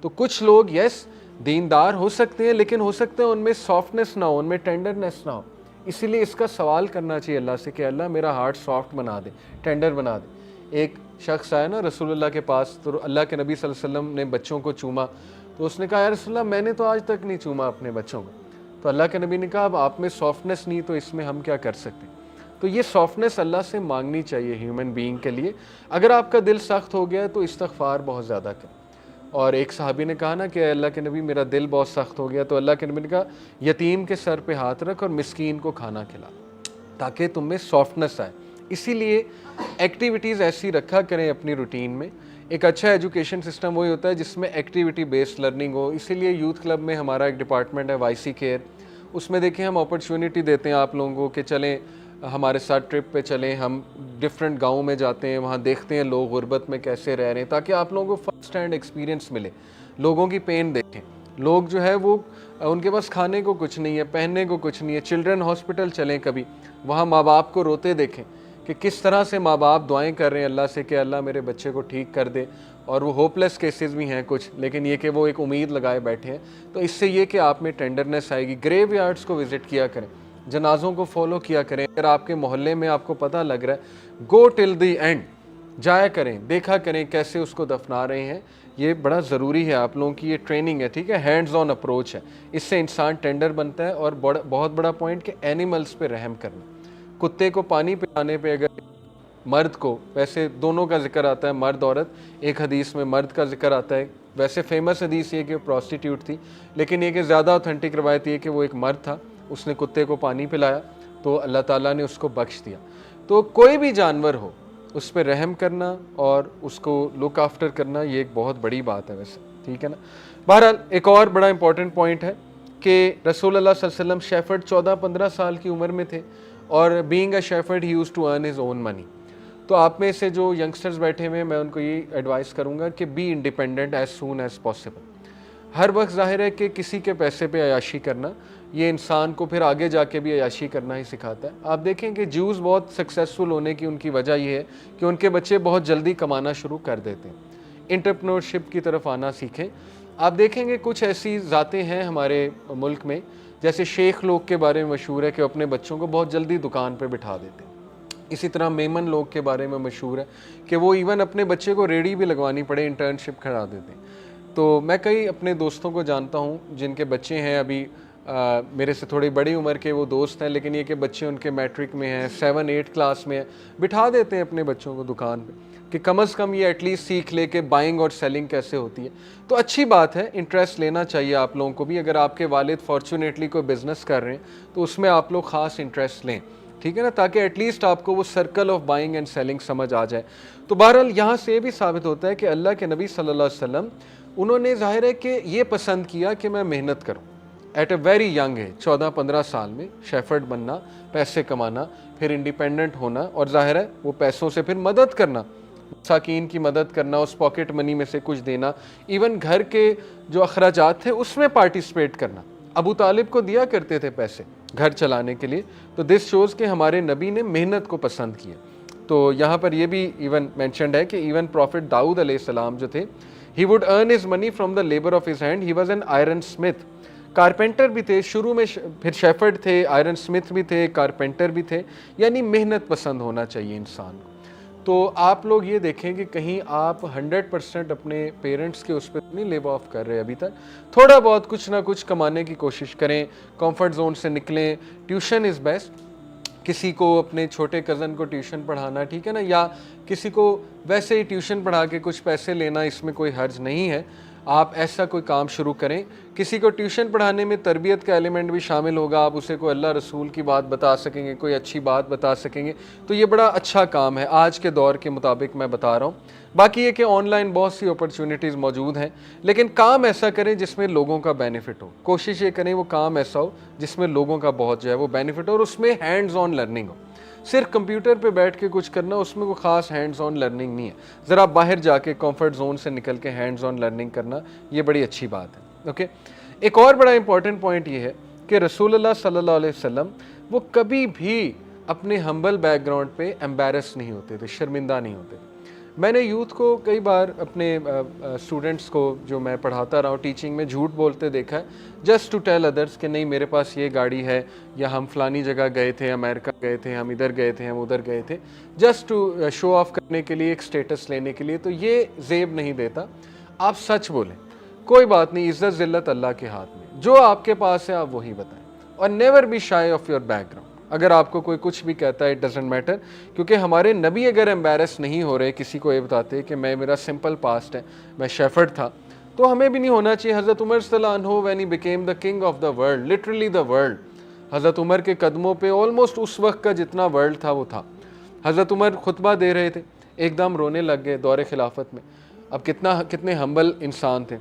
تو کچھ لوگ یس دیندار ہو سکتے ہیں لیکن ہو سکتے ہیں ان میں سافٹنس نہ ہو, ان میں ٹینڈرنس نہ ہو. اسی لیے اس کا سوال کرنا چاہیے اللہ سے کہ اللہ میرا ہارٹ سافٹ بنا دے, ٹینڈر بنا دے. ایک شخص آیا نا رسول اللہ کے پاس, تو اللہ کے نبی صلی اللہ علیہ وسلم نے بچوں کو چوما, تو اس نے کہا یا رسول اللہ میں نے تو آج تک نہیں چوما اپنے بچوں کو. تو اللہ کے نبی نے کہا اب آپ میں سافٹنس نہیں تو اس میں ہم کیا کر سکتے. تو یہ سافٹنس اللہ سے مانگنی چاہیے ہیومن بینگ کے لیے. اگر آپ کا دل سخت ہو گیا تو استغفار بہت زیادہ کریں. اور ایک صحابی نے کہا نا کہ اللہ کے نبی میرا دل بہت سخت ہو گیا, تو اللہ کے نبی نے کہا یتیم کے سر پہ ہاتھ رکھ اور مسکین کو کھانا کھلا تاکہ تم میں سافٹنس آئے. اسی لیے ایکٹیویٹیز ایسی رکھا کریں اپنی روٹین میں. ایک اچھا ایجوکیشن سسٹم وہی ہوتا ہے جس میں ایکٹیویٹی بیسڈ لرننگ ہو. اسی لیے یوتھ کلب میں ہمارا ایک ڈپارٹمنٹ ہے وائی سی کیئر, اس میں دیکھیں ہم اپرچونٹی دیتے ہیں آپ لوگوں کو کہ چلیں ہمارے ساتھ ٹرپ پہ چلیں, ہم ڈفرینٹ گاؤں میں جاتے ہیں, وہاں دیکھتے ہیں لوگ غربت میں کیسے رہ رہے ہیں, تاکہ آپ لوگوں کو فرسٹ ہینڈ ایکسپیرینس ملے, لوگوں کی پین دیکھیں. لوگ جو ہے وہ ان کے پاس کھانے کو کچھ نہیں ہے, پہننے کو کچھ نہیں ہے. چلڈرن ہاسپٹل چلیں کبھی, وہاں ماں باپ کو روتے دیکھیں کہ کس طرح سے ماں باپ دعائیں کر رہے ہیں اللہ سے کہ اللہ میرے بچے کو ٹھیک کر دے. اور وہ ہوپ لیس کیسز بھی ہیں کچھ, لیکن یہ کہ وہ ایک امید لگائے بیٹھے ہیں. تو اس سے یہ کہ آپ میں ٹینڈرنس آئے گی. گریو یارڈس کو وزٹ کیا کریں, جنازوں کو فالو کیا کریں. اگر آپ کے محلے میں آپ کو پتہ لگ رہا ہے گو ٹل دی اینڈ, جایا کریں, دیکھا کریں کیسے اس کو دفنا رہے ہیں. یہ بڑا ضروری ہے, آپ لوگوں کی یہ ٹریننگ ہے, ٹھیک ہے, ہینڈز آن اپروچ ہے. اس سے انسان ٹینڈر بنتا ہے. اور بہت بڑا پوائنٹ کہ اینیملز پہ رحم کرنا. کتے کو پانی پلانے پہ اگر مرد کو, ویسے دونوں کا ذکر آتا ہے مرد عورت, ایک حدیث میں مرد کا ذکر آتا ہے, ویسے فیمس حدیث یہ کہ پروسٹیٹیوٹ تھی, لیکن یہ کہ زیادہ اوتھینٹک روایت یہ کہ وہ ایک مرد تھا, اس نے کتے کو پانی پلایا تو اللہ تعالیٰ نے اس کو بخش دیا. تو کوئی بھی جانور ہو اس پہ رحم کرنا اور اس کو لک آفٹر کرنا یہ ایک بہت بڑی بات ہے ویسے, ٹھیک ہے نا. بہرحال ایک اور بڑا امپورٹنٹ پوائنٹ ہے کہ رسول اللہ صلی اللہ علیہ وسلم شیفرڈ 14-15 سال کی عمر میں تھے, اور بینگ اے شیفرڈ ہی used to earn his own money. تو آپ میں سے جو ینگسٹرز بیٹھے ہوئے ہیں میں ان کو یہ ایڈوائز کروں گا کہ be independent as soon as possible. ہر وقت ظاہر ہے کہ کسی کے پیسے پہ عیاشی کرنا یہ انسان کو پھر آگے جا کے بھی عیاشی کرنا ہی سکھاتا ہے. آپ دیکھیں کہ جوز بہت سکسیزفل ہونے کی ان کی وجہ یہ ہے کہ ان کے بچے بہت جلدی کمانا شروع کر دیتے ہیں, انٹرپرنورشپ کی طرف آنا سیکھیں. آپ دیکھیں گے کچھ ایسی ذاتیں ہیں ہمارے ملک میں, جیسے شیخ لوگ کے بارے میں مشہور ہے کہ اپنے بچوں کو بہت جلدی دکان پہ بٹھا دیتے ہیں. اسی طرح میمن لوگ کے بارے میں مشہور ہے کہ وہ ایون اپنے بچے کو ریڑھی بھی لگوانی پڑے انٹرنشپ کرا دیتے ہیں. تو میں کئی اپنے دوستوں کو جانتا ہوں جن کے بچے ہیں ابھی میرے سے تھوڑی بڑی عمر کے وہ دوست ہیں, لیکن یہ کہ بچے ان کے میٹرک میں ہیں, 7-8 کلاس میں ہیں, بٹھا دیتے ہیں اپنے بچوں کو دکان پہ کہ کم از کم یہ ایٹ لیسٹ سیکھ لے کہ بائنگ اور سیلنگ کیسے ہوتی ہے. تو اچھی بات ہے, انٹرسٹ لینا چاہیے آپ لوگوں کو بھی. اگر آپ کے والد فارچونیٹلی کوئی بزنس کر رہے ہیں تو اس میں آپ لوگ خاص انٹرسٹ لیں, ٹھیک ہے نا, تاکہ ایٹ لیسٹ آپ کو وہ circle of buying and selling سمجھ آ جائے. تو بہرحال یہاں سے یہ بھی ثابت ہوتا ہے کہ اللہ کے نبی صلی اللہ علیہ وسلم انہوں نے ظاہر ہے کہ یہ پسند کیا کہ میں محنت کروں. ایٹ اے ویری ینگ ہے, 14-15 سال میں شیفرڈ بننا, پیسے کمانا, پھر انڈیپینڈنٹ ہونا, اور ظاہر ہے وہ پیسوں سے پھر مدد کرنا, مساکین کی مدد کرنا, اس پاکٹ منی میں سے کچھ دینا, ایون گھر کے جو اخراجات تھے اس میں پارٹیسپیٹ کرنا. ابو طالب کو دیا کرتے تھے پیسے گھر چلانے کے لیے. تو دس شوز کہ ہمارے نبی نے محنت کو پسند کیا. تو یہاں پر یہ بھی ایون مینشنڈ ہے کہ ایون پروفٹ داؤد علیہ السلام جو تھے, he would earn his money from the labour of his hand. He was an iron Smith, carpenter بھی تھے شروع میں, پھر شیفرڈ تھے, آئرن اسمتھ بھی تھے, کارپینٹر بھی تھے. یعنی محنت پسند ہونا چاہیے انسان کو. تو آپ لوگ یہ دیکھیں کہ کہیں آپ 100% اپنے پیرنٹس کے اس پہ نہیں لیو آف کر رہے ابھی تک. تھوڑا بہت کچھ نہ کچھ کمانے کی کوشش کریں, کمفرٹ زون سے نکلیں. Tuition is best. کسی کو اپنے چھوٹے کزن کو ٹیوشن پڑھانا, ٹھیک ہے نا, یا کسی کو ویسے ہی ٹیوشن پڑھا کے کچھ پیسے لینا, اس میں کوئی حرج نہیں ہے. آپ ایسا کوئی کام شروع کریں. کسی کو ٹیوشن پڑھانے میں تربیت کا ایلیمنٹ بھی شامل ہوگا, آپ اسے کوئی اللہ رسول کی بات بتا سکیں گے, کوئی اچھی بات بتا سکیں گے, تو یہ بڑا اچھا کام ہے آج کے دور کے مطابق میں بتا رہا ہوں. باقی یہ کہ آن لائن بہت سی اپرچونیٹیز موجود ہیں, لیکن کام ایسا کریں جس میں لوگوں کا بینیفٹ ہو. کوشش یہ کریں وہ کام ایسا ہو جس میں لوگوں کا بہت جو ہے وہ بینیفٹ ہو, اور اس میں ہینڈز آن لرننگ ہو. صرف کمپیوٹر پہ بیٹھ کے کچھ کرنا, اس میں کوئی خاص ہینڈز آن لرننگ نہیں ہے. ذرا باہر جا کے کمفرٹ زون سے نکل کے ہینڈز آن لرننگ کرنا, یہ بڑی اچھی بات ہے. اوکے, ایک اور بڑا امپورٹنٹ پوائنٹ یہ ہے کہ رسول اللہ صلی اللہ علیہ وسلم وہ کبھی بھی اپنے ہمبل بیک گراؤنڈ پہ ایمبیرس نہیں ہوتے تھے, شرمندہ نہیں ہوتے. میں نے یوتھ کو کئی بار اپنے اسٹوڈنٹس کو جو میں پڑھاتا رہا ہوں ٹیچنگ میں جھوٹ بولتے دیکھا ہے جسٹ ٹو ٹیل ادرس کہ نہیں میرے پاس یہ گاڑی ہے، یا ہم فلانی جگہ گئے تھے، امریکہ گئے تھے، ہم ادھر گئے تھے، ہم ادھر گئے تھے، جسٹ ٹو شو آف کرنے کے لیے، ایک اسٹیٹس لینے کے لیے. تو یہ زیب نہیں دیتا. آپ سچ بولیں، کوئی بات نہیں، عزت ذلت اللہ کے ہاتھ میں، جو آپ کے پاس ہے آپ وہی بتائیں. اور never be shy of your background. اگر آپ کو کوئی کچھ بھی کہتا ہے اٹ ڈزنٹ میٹر، کیونکہ ہمارے نبی اگر ایمبیرس نہیں ہو رہے کسی کو یہ بتاتے کہ میرا سمپل پاسٹ ہے، میں شیفرڈ تھا، تو ہمیں بھی نہیں ہونا چاہیے. حضرت عمر صلی اللہ عنہ when he became the king of the world, literally the world, حضرت عمر کے قدموں پہ آلموسٹ اس وقت کا جتنا ورلڈ تھا وہ تھا. حضرت عمر خطبہ دے رہے تھے، ایک دم رونے لگ گئے دور خلافت میں. اب کتنے ہمبل انسان تھے.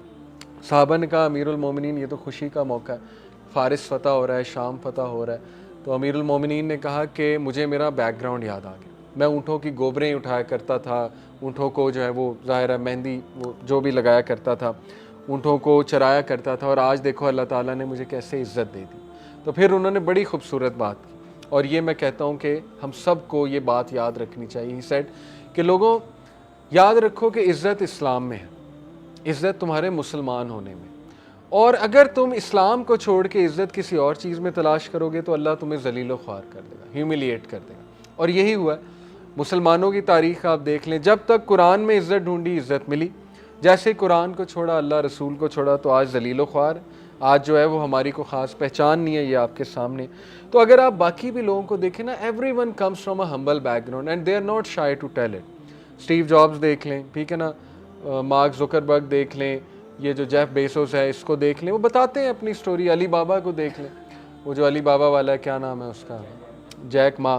صحابہ نے کہا امیر المومنین یہ تو خوشی کا موقع ہے، فارس فتح ہو رہا ہے، شام فتح ہو رہا ہے. تو امیر المومنین نے کہا کہ مجھے میرا بیک گراؤنڈ یاد آ گیا، میں اونٹوں کی گوبریں اٹھایا کرتا تھا، اونٹوں کو جو ہے وہ ظاہر ہے مہندی وہ جو بھی لگایا کرتا تھا، اونٹوں کو چرایا کرتا تھا، اور آج دیکھو اللہ تعالیٰ نے مجھے کیسے عزت دے دی. تو پھر انہوں نے بڑی خوبصورت بات کی، اور یہ میں کہتا ہوں کہ ہم سب کو یہ بات یاد رکھنی چاہیے. ہی سیڈ کہ لوگوں یاد رکھو کہ عزت اسلام میں ہے، عزت تمہارے مسلمان ہونے میں، اور اگر تم اسلام کو چھوڑ کے عزت کسی اور چیز میں تلاش کرو گے تو اللہ تمہیں ذلیل و خوار کر دے گا، ہیوملیٹ کر دے گا. اور یہی ہوا ہے مسلمانوں کی تاریخ آپ دیکھ لیں، جب تک قرآن میں عزت ڈھونڈی عزت ملی، جیسے قرآن کو چھوڑا، اللہ رسول کو چھوڑا، تو آج ذلیل و خوار. آج جو ہے وہ ہماری کو خاص پہچان نہیں ہے، یہ آپ کے سامنے. تو اگر آپ باقی بھی لوگوں کو دیکھیں نا، every one comes from a humble background and they are not shy to tell it. Steve Jobs دیکھ لیں، ٹھیک ہے نا، مارک زکربرگ دیکھ لیں، یہ جو جیف بیسوس ہے اس کو دیکھ لیں، وہ بتاتے ہیں اپنی سٹوری. علی بابا کو دیکھ لیں، وہ جو علی بابا والا ہے، کیا نام ہے اس کا، جیک ما،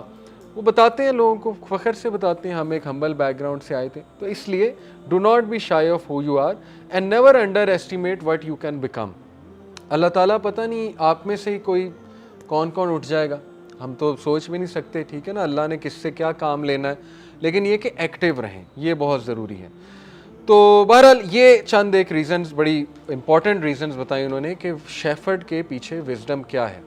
وہ بتاتے ہیں لوگوں کو، فخر سے بتاتے ہیں ہم ایک ہمبل بیک گراؤنڈ سے آئے تھے. تو اس لیے do not be shy of who you are and never underestimate what you can become. اللہ تعالیٰ پتہ نہیں آپ میں سے ہی کوئی کون اٹھ جائے گا، ہم تو سوچ بھی نہیں سکتے، ٹھیک ہے نا، اللہ نے کس سے کیا کام لینا ہے. لیکن یہ کہ ایکٹیو رہیں، یہ بہت ضروری ہے. تو بہرحال یہ چند ایک ریزنز، بڑی امپورٹنٹ ریزنز بتائیں انہوں نے کہ شیفرڈ کے پیچھے وزڈم کیا ہے.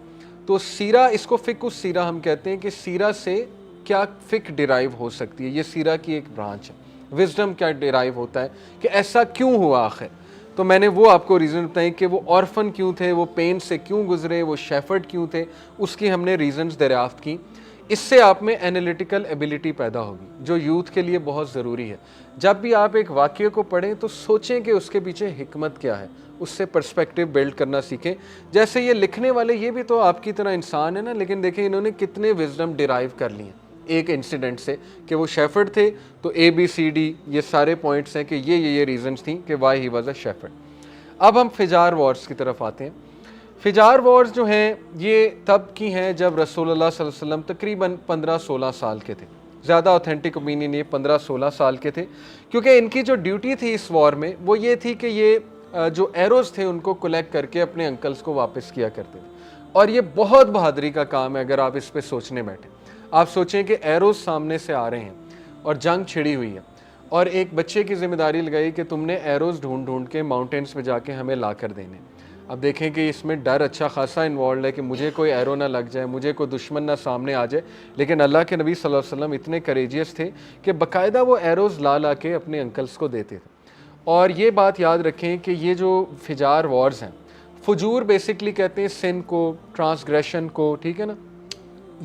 تو سیرہ، اس کو فقہ السیرہ ہم کہتے ہیں کہ سیرہ سے کیا فقہ ڈیرائیو ہو سکتی ہے، یہ سیرہ کی ایک برانچ ہے. وزڈم کیا ڈیرائیو ہوتا ہے کہ ایسا کیوں ہوا آخر. تو میں نے وہ آپ کو ریزن بتائیں کہ وہ آرفن کیوں تھے، وہ پین سے کیوں گزرے، وہ شیفرڈ کیوں تھے، اس کی ہم نے ریزنز دریافت کی. اس سے آپ میں انالیٹیکل ایبیلٹی پیدا ہوگی جو یوتھ کے لیے بہت ضروری ہے. جب بھی آپ ایک واقعے کو پڑھیں تو سوچیں کہ اس کے پیچھے حکمت کیا ہے، اس سے پرسپیکٹیو بلڈ کرنا سیکھیں. جیسے یہ لکھنے والے یہ بھی تو آپ کی طرح انسان ہے نا، لیکن دیکھیں انہوں نے کتنے وزڈم ڈیرائیو کر لی ہیں ایک انسیڈنٹ سے کہ وہ شیفرڈ تھے. تو ABCD یہ سارے پوائنٹس ہیں کہ یہ ریزنز تھیں کہ why he was a shepherd. اب ہم فجار وارز کی طرف آتے ہیں. فجار وارز جو ہیں یہ تب کی ہیں جب رسول اللہ صلی اللہ علیہ وسلم تقریباً 15-16 سال کے تھے. زیادہ اوتھینٹک اوپینین یہ 15-16 سال کے تھے، کیونکہ ان کی جو ڈیوٹی تھی اس وار میں وہ یہ تھی کہ یہ جو ایروز تھے ان کو کلیکٹ کر کے اپنے انکلز کو واپس کیا کرتے تھے. اور یہ بہت بہادری کا کام ہے اگر آپ اس پہ سوچنے بیٹھیں. آپ سوچیں کہ ایروز سامنے سے آ رہے ہیں اور جنگ چھڑی ہوئی ہے، اور ایک بچے کی ذمہ داری لگائی کہ تم نے ایروز ڈھونڈ کے ماؤنٹینس پہ جا کے ہمیں لا کر دینے. اب دیکھیں کہ اس میں ڈر اچھا خاصا انوالوڈ ہے کہ مجھے کوئی ایرو نہ لگ جائے، مجھے کوئی دشمن نہ سامنے آ جائے. لیکن اللہ کے نبی صلی اللہ علیہ وسلم اتنے کریجیس تھے کہ باقاعدہ وہ ایروز لا کے اپنے انکلز کو دیتے تھے. اور یہ بات یاد رکھیں کہ یہ جو فجار وارز ہیں، فجور بیسکلی کہتے ہیں سن کو، ٹرانسگریشن کو، ٹھیک ہے نا،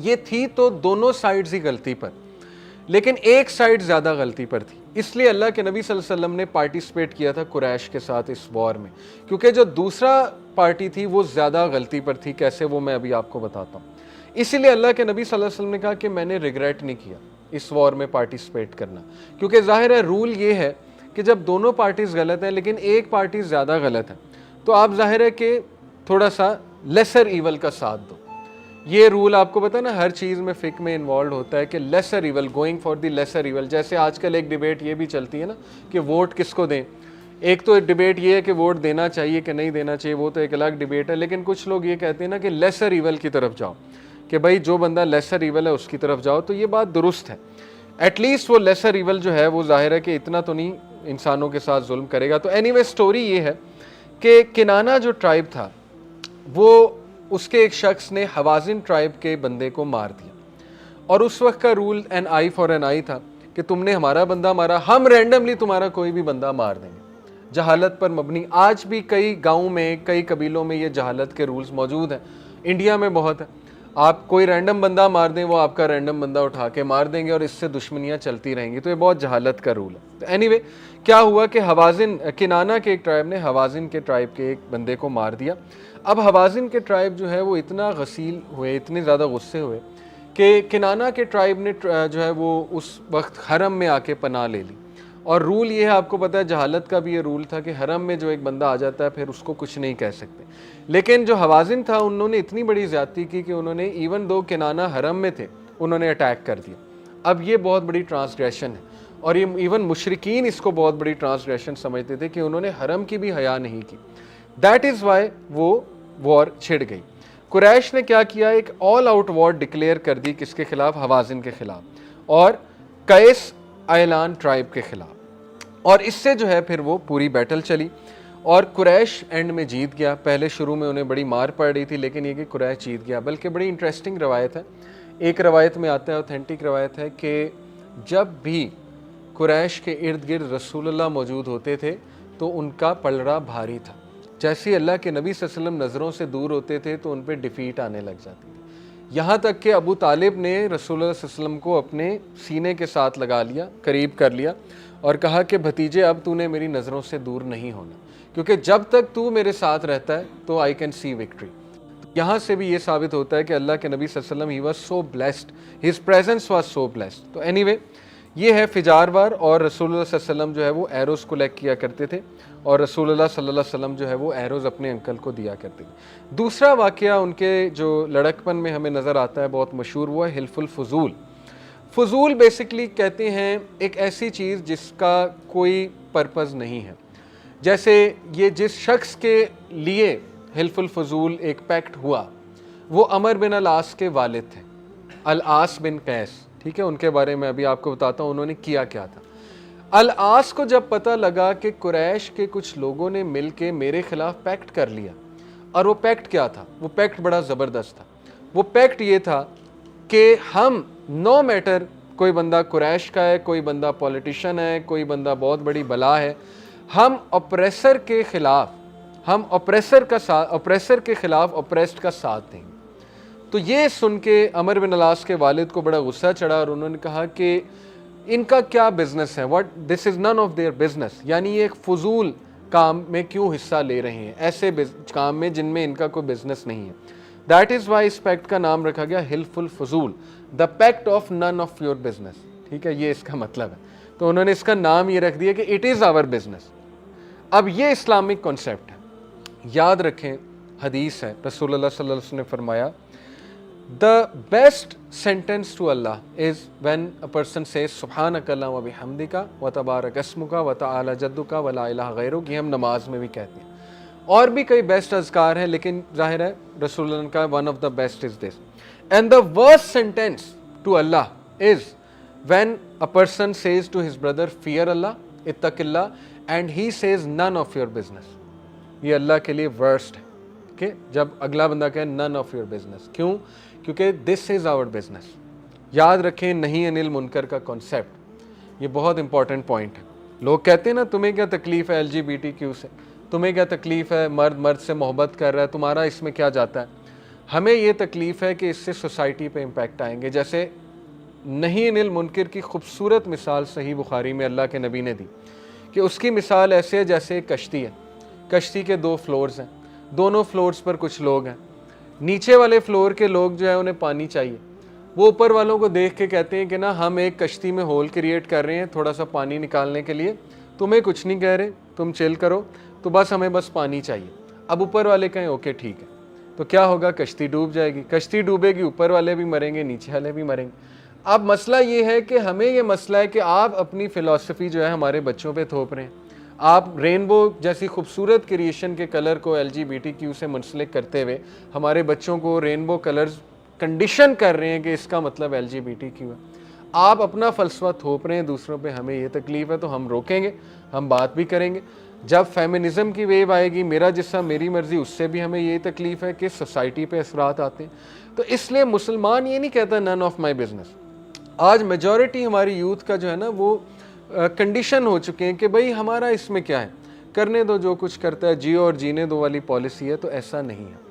یہ تھی تو دونوں سائڈز ہی غلطی پر، لیکن ایک سائڈ زیادہ غلطی پر تھی. اس لیے اللہ کے نبی صلی اللہ علیہ وسلم نے پارٹیسپیٹ کیا تھا قریش کے ساتھ اس وار میں، کیونکہ جو دوسرا پارٹی تھی وہ زیادہ غلطی پر تھی. کیسے، وہ میں ابھی آپ کو بتاتا ہوں. اسی لیے اللہ کے نبی صلی اللہ علیہ وسلم نے کہا کہ میں نے ریگریٹ نہیں کیا اس وار میں پارٹیسپیٹ کرنا، کیونکہ ظاہر ہے رول یہ ہے کہ جب دونوں پارٹیز غلط ہیں لیکن ایک پارٹی زیادہ غلط ہے تو آپ ظاہر ہے کہ تھوڑا سا لیسر ایول کا ساتھ دو. یہ رول آپ کو پتہ ہے نا، ہر چیز میں فقہ میں انوالوڈ ہوتا ہے کہ lesser evil, going for the lesser evil. جیسے آج کل ایک ڈیبیٹ یہ بھی چلتی ہے نا کہ ووٹ کس کو دیں. ایک تو ڈیبیٹ یہ ہے کہ ووٹ دینا چاہیے کہ نہیں دینا چاہیے، وہ تو ایک الگ ڈیبیٹ ہے. لیکن کچھ لوگ یہ کہتے ہیں نا کہ لیسر ایول کی طرف جاؤ، کہ بھائی جو بندہ لیسر ایول ہے اس کی طرف جاؤ. تو یہ بات درست ہے، ایٹ لیسٹ وہ لیسر ایول جو ہے وہ ظاہر ہے کہ اتنا تو نہیں انسانوں کے ساتھ ظلم کرے گا. تو اینی وے اسٹوری یہ ہے کہ کنانہ جو ٹرائب تھا وہ، اس کے ایک شخص نے حوازن ٹرائب کے بندے کو مار دیا، اور اس وقت کا رول این آئی فار این آئی تھا. کہ تم نے ہمارا بندہ مارا, ہم رینڈملی تمہارا کوئی بھی بندہ مار دیں گے. جہالت پر مبنی آج بھی کئی گاؤں میں, کئی قبیلوں میں یہ جہالت کے رولز موجود ہیں. انڈیا میں بہت ہے, آپ کوئی رینڈم بندہ مار دیں, وہ آپ کا رینڈم بندہ اٹھا کے مار دیں گے اور اس سے دشمنیاں چلتی رہیں گی. تو یہ بہت جہالت کا رول ہے. تو اینی وے کیا ہوا کہ حوازن, کنانہ کے ایک ٹرائب نے حوازن کے ٹرائب کے ایک بندے کو مار دیا. اب حوازن کے ٹرائب جو ہے وہ اتنا غسیل ہوئے, اتنے زیادہ غصے ہوئے کہ کنانہ کے ٹرائب نے جو ہے وہ اس وقت حرم میں آ کے پناہ لے لی. اور رول یہ ہے, آپ کو پتہ ہے جہالت کا بھی یہ رول تھا کہ حرم میں جو ایک بندہ آ جاتا ہے پھر اس کو کچھ نہیں کہہ سکتے. لیکن جو حوازن تھا انہوں نے اتنی بڑی زیادتی کی کہ انہوں نے ایون دو کنانہ حرم میں تھے انہوں نے اٹیک کر دیا. اب یہ بہت بڑی ٹرانسگریشن ہے, اور یہ ایون مشرکین اس کو بہت بڑی ٹرانسگریشن سمجھتے تھے کہ انہوں نے حرم کی بھی حیا نہیں کی. دیٹ از وائی وہ وار چھڑ گئی. قریش نے کیا کیا, ایک آل آؤٹ وار ڈکلیئر کر دی, کس کے خلاف؟ حوازن کے خلاف اور قیس ایلان ٹرائب کے خلاف. اور اس سے جو ہے پھر وہ پوری بیٹل چلی اور قریش اینڈ میں جیت گیا. پہلے شروع میں انہیں بڑی مار پڑ رہی تھی, لیکن یہ کہ قریش جیت گیا. بلکہ بڑی انٹرسٹنگ روایت ہے, ایک روایت میں آتا ہے, اوتھینٹک روایت ہے, کہ جب بھی قریش کے ارد گرد رسول اللہ موجود ہوتے تھے تو ان کا پلڑا بھاری تھا. جیسے اللہ کے نبی صلی اللہ علیہ وسلم نظروں سے دور ہوتے تھے تو ان پہ ڈیفیٹ آنے لگ جاتی تھی. یہاں تک کہ ابو طالب نے رسول اللہ صلی اللہ علیہ وسلم کو اپنے سینے کے ساتھ لگا لیا, قریب کر لیا اور کہا کہ بھتیجے اب تو نے میری نظروں سے دور نہیں ہونا, کیونکہ جب تک تو میرے ساتھ رہتا ہے تو آئی کین سی وکٹری. یہاں سے بھی یہ ثابت ہوتا ہے کہ اللہ کے نبی صلی اللہ علیہ وسلم he was so blessed, his presence was so blessed. تو اینی وے یہ ہے فجار وار, اور رسول اللہ صلی اللہ علیہ وسلم جو ہے وہ ایروز کلیکٹ کیا کرتے تھے اور رسول اللہ صلی اللہ علیہ وسلم جو ہے وہ ایروز اپنے انکل کو دیا کرتے تھے. دوسرا واقعہ ان کے جو لڑکپن میں ہمیں نظر آتا ہے بہت مشہور, وہ ہے حلف الفضول. فضول بیسکلی کہتے ہیں ایک ایسی چیز جس کا کوئی پرپز نہیں ہے. جیسے یہ جس شخص کے لیے حلف الفضول ایک پیکٹ ہوا وہ عمر بن العاص کے والد تھے, العاص بن قیس. ٹھیک ہے, ان کے بارے میں ابھی آپ کو بتاتا ہوں انہوں نے کیا کیا تھا. العاص کو جب پتہ لگا کہ قریش کے کچھ لوگوں نے مل کے میرے خلاف پیکٹ کر لیا, اور وہ پیکٹ کیا تھا؟ وہ پیکٹ بڑا زبردست تھا. وہ پیکٹ یہ تھا کہ ہم نو میٹر, کوئی بندہ قریش کا ہے, کوئی بندہ پولیٹیشین ہے, کوئی بندہ بہت بڑی بلا ہے, ہم اپریسر کے خلاف, ہم اپریسر کے خلاف اپریسڈ کا ساتھ دیں گے. تو یہ سن کے عمر بن العاص کے والد کو بڑا غصہ چڑھا اور انہوں نے کہا کہ ان کا کیا بزنس ہے, what this is none of their business, یعنی یہ ایک فضول کام میں کیوں حصہ لے رہے ہیں, ایسے کام میں جن میں ان کا کوئی بزنس نہیں ہے. دیٹ از وائی اس پیکٹ کا نام رکھا گیا حلف الفضول, the pact of none of your business. ٹھیک ہے, یہ اس کا مطلب ہے. تو انہوں نے اس کا نام یہ رکھ دیا کہ اٹ از آور بزنس. اب یہ اسلامک کانسیپٹ ہے, یاد رکھیں حدیث ہے, رسول اللہ صلی اللہ علیہ وسلم نے فرمایا the best sentence to Allah is when a person says سبحانک اللہم و بحمدک و تبارک اسمک و تعالی جدک و لا الہ غیرک. یہ ہم نماز میں بھی کہتے ہیں, اور بھی کئی بیسٹ اذکار ہیں, لیکن ظاہر ہے رسول اللہ کا one of the best is this. And the worst sentence to Allah is when a person says to his brother fear Allah, اتق اللہ, and he says none of your business. یہ اللہ کے لیے ورسٹ ہے کہ جب اگلا بندہ کہے none of your business. کیوں؟ کیونکہ this is our business. یاد رکھیں نہیں انل منکر کا کانسیپٹ, یہ بہت امپورٹنٹ پوائنٹ ہے. لوگ کہتے ہیں نا تمہیں کیا تکلیف ہے LGBTQ سے, تمہیں کیا تکلیف ہے مرد مرد سے محبت کر رہا ہے, تمہارا اس میں کیا جاتا ہے. ہمیں یہ تکلیف ہے کہ اس سے سوسائٹی پہ امپیکٹ آئیں گے. جیسے نہیں انل منکر کی خوبصورت مثال صحیح بخاری میں اللہ کے نبی نے دی کہ اس کی مثال ایسے ہے جیسے ایک کشتی ہے. کشتی کے 2 فلورز ہیں, دونوں فلورز پر کچھ لوگ ہیں. نیچے والے فلور کے لوگ جو ہیں انہیں پانی چاہیے, وہ اوپر والوں کو دیکھ کے کہتے ہیں کہ نا ہم ایک کشتی میں ہول کریٹ کر رہے ہیں تھوڑا سا پانی نکالنے کے لیے, تمہیں کچھ نہیں کہہ رہے, تم چل کرو, تو بس ہمیں بس پانی چاہیے. اب اوپر والے کہیں اوکے ٹھیک ہے, تو کیا ہوگا؟ کشتی ڈوب جائے گی. کشتی ڈوبے گی, اوپر والے بھی مریں گے, نیچے والے بھی مریں گے. اب مسئلہ یہ ہے کہ ہمیں یہ مسئلہ ہے کہ آپ اپنی فلسفی جو ہے ہمارے بچوں پہ تھوپ رہے ہیں. آپ رینبو جیسی خوبصورت کریشن کے کلر کو LGBTQ سے منسلک کرتے ہوئے ہمارے بچوں کو رینبو کلرز کنڈیشن کر رہے ہیں کہ اس کا مطلب LGBTQ ہے. آپ اپنا فلسفہ تھوپ رہے ہیں دوسروں پہ. ہمیں یہ تکلیف ہے تو ہم روکیں گے, ہم بات بھی کریں گے. جب فیمنزم کی ویو آئے گی, میرا جسم میری مرضی, اس سے بھی ہمیں یہ تکلیف ہے کہ سوسائٹی پہ اثرات آتے ہیں. تو اس لیے مسلمان یہ نہیں کہتا نن آف مائی بزنس. آج میجورٹی ہماری یوتھ کا جو ہے نا وہ کنڈیشن ہو چکے ہیں کہ بھائی ہمارا اس میں کیا ہے، کرنے دو جو کچھ کرتا ہے، جیو اور جینے دو والی پالیسی ہے، تو ایسا نہیں ہے.